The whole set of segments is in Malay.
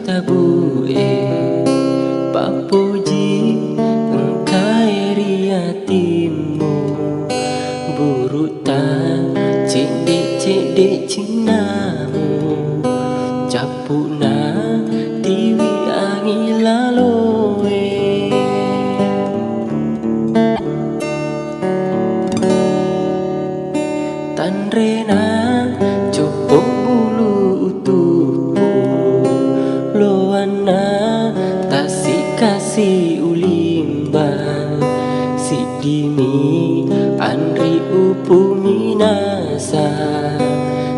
tabu papuji engkai riatimu buruta cedek cinamu capuna tiwi angin laloe tanrena copo bulu utuhku loana tasi kasih ulimban si dimi andri upu minasa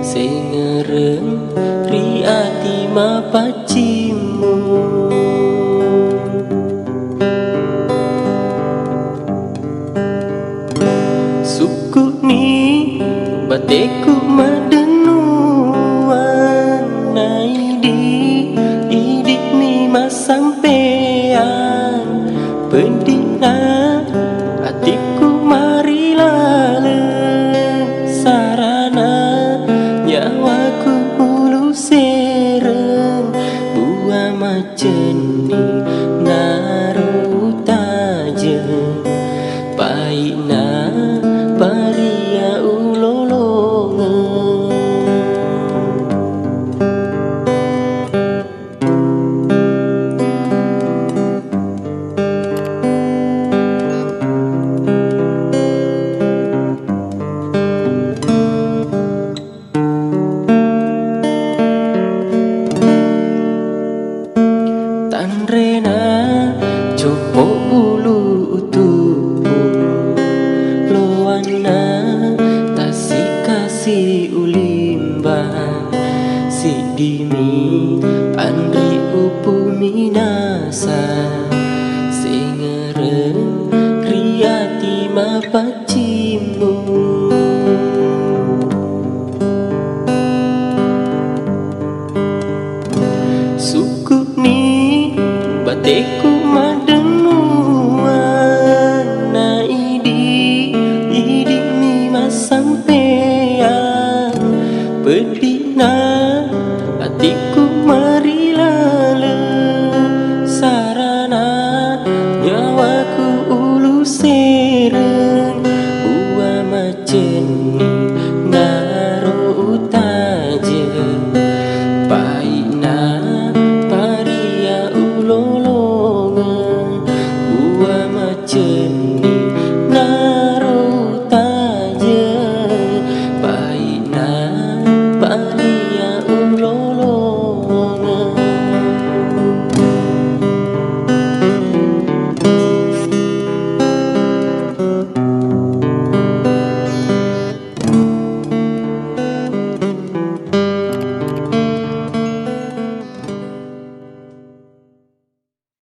sengereng riati mapacimu suku ni bateku madenuan naidi idik mi masampean pendina atiku marilale sarana nyawaku hulu sereng buah maceni narutaje paina paria ulolongan tanrena copo bulu utuhku loana tasi kasih ulimban si dimi andri upu minasa sengereng riati mapacimu suku ni bateku